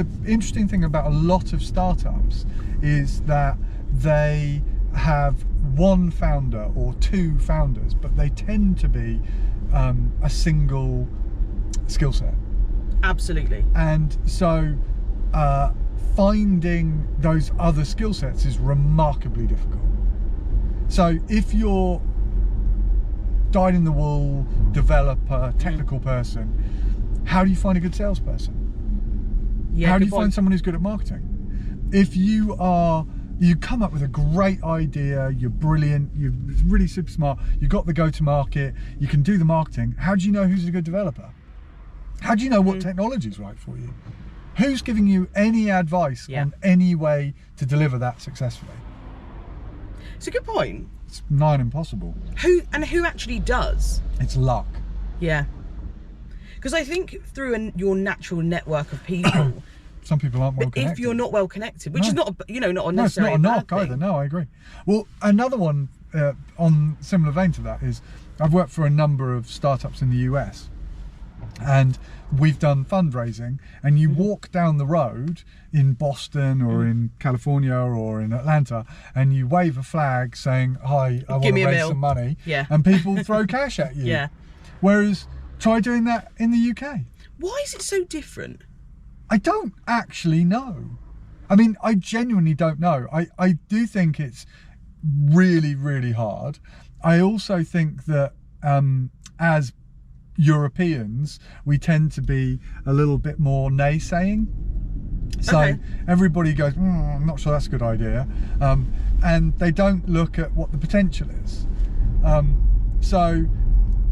the interesting thing about a lot of startups is that they have one founder or two founders, but they tend to be a single skill set. Absolutely. And so finding those other skill sets is remarkably difficult. So if you're dyed-in-the-wool developer, technical person, how do you find a good salesperson? Yeah, how do you find someone who's good at marketing? If you come up with a great idea, you're brilliant, you're really super smart, you've got the go-to-market, you can do the marketing, how do you know who's a good developer? How do you know what technology is right for you? Who's giving you any advice on any way to deliver that successfully? It's a good point. It's nigh impossible. Who actually does? It's luck. Yeah. Because I think through your natural network of people, some people aren't well connected. If you're not well connected, which is not, not necessarily it's not a knock either. No, I agree. Well, another one on similar vein to that is I've worked for a number of startups in the US, and we've done fundraising, and you walk down the road in Boston or in California or in Atlanta, and you wave a flag saying, "Hi, I want to raise some money," and people throw cash at you. Yeah. Whereas try doing that in the UK. Why is it so different? I don't actually know. I mean, I genuinely don't know. I do think it's really, really hard. I also think that as Europeans, we tend to be a little bit more naysaying. So everybody goes, I'm not sure that's a good idea. And they don't look at what the potential is. So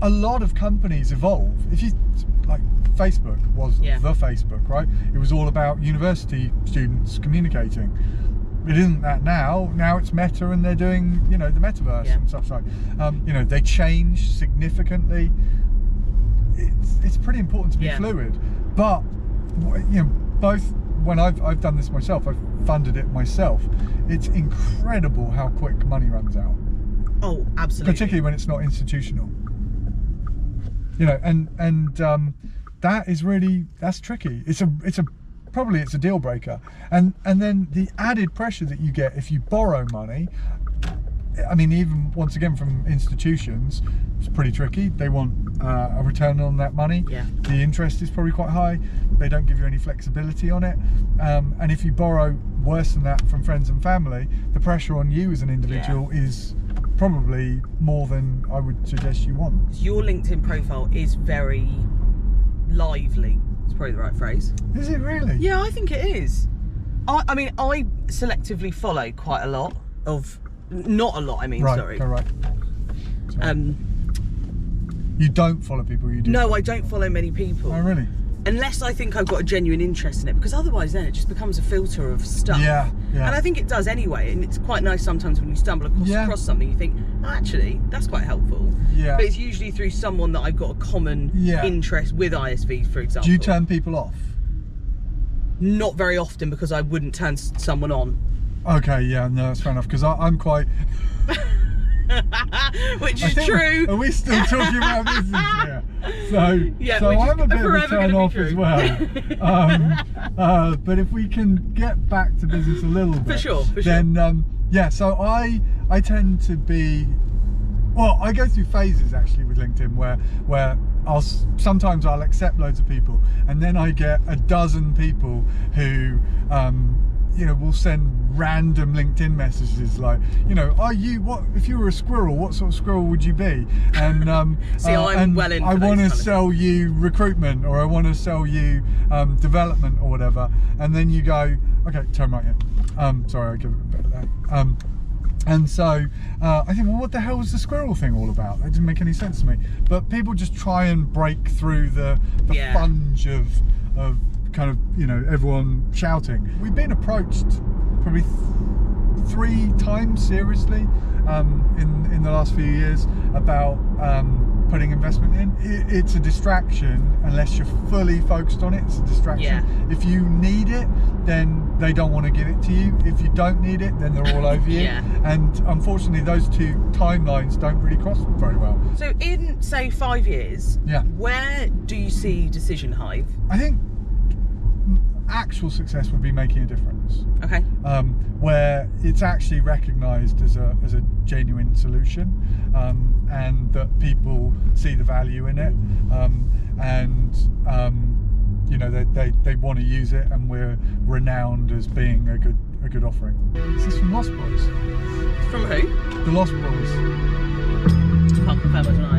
a lot of companies evolve. If you, like, Facebook was the Facebook, right? It was all about university students communicating. It isn't that now. Now it's Meta, and they're doing, the metaverse and stuff like. They change significantly. It's pretty important to be fluid, but both when I've done this myself, I've funded it myself. It's incredible how quick money runs out. Oh, absolutely. Particularly when it's not institutional. That is that's tricky. It's a deal breaker. And then the added pressure that you get if you borrow money, I mean, even once again from institutions, it's pretty tricky. They want a return on that money. Yeah. The interest is probably quite high. They don't give you any flexibility on it. And if you borrow worse than that from friends and family, the pressure on you as an individual is probably more than I would suggest you want. Your LinkedIn profile is very lively. It's probably the right phrase. Is it really? Yeah, I think it is. I mean, I selectively follow quite a lot of, not a lot, I mean, sorry. Right. You don't follow people, you do? No, I don't follow many people. Oh, really? Unless I think I've got a genuine interest in it, because otherwise then it just becomes a filter of stuff. Yeah. And I think it does anyway, and it's quite nice sometimes when you stumble across something, you think, oh, actually, that's quite helpful. Yeah. But it's usually through someone that I've got a common interest with ISVs, for example. Do you turn people off? Not very often, because I wouldn't turn someone on. Okay, yeah, no, that's fair enough, because I'm quite... Which is true. Are we still talking about business here? So I'm a bit of a turn off as well. But if we can get back to business a little bit, for sure. Then so I tend to be, well, I go through phases actually with LinkedIn where sometimes I'll accept loads of people, and then I get a dozen people who will send random LinkedIn messages like, if you were a squirrel, what sort of squirrel would you be? And I want to sell you recruitment, or I want to sell you development or whatever. And then you go, okay, turn right here. Sorry, I give it a bit of that. And so I think, well, what the hell was the squirrel thing all about? It didn't make any sense to me. But people just try and break through the fudge of kind of, everyone shouting. We've been approached probably 3 times seriously in the last few years about putting investment in. It's a distraction unless you're fully focused on it. It's a distraction. Yeah. If you need it, then they don't want to give it to you. If you don't need it, then they're all over you. And unfortunately, those two timelines don't really cross very well. So in, say, 5 years, where do you see Decision Hive? I think actual success would be making a difference. Okay. Where it's actually recognised as a genuine solution, and that people see the value in it, and you know, they want to use it, and we're renowned as being a good offering. This is from Lost Boys. From who? The Lost Boys. Can't confirm it tonight.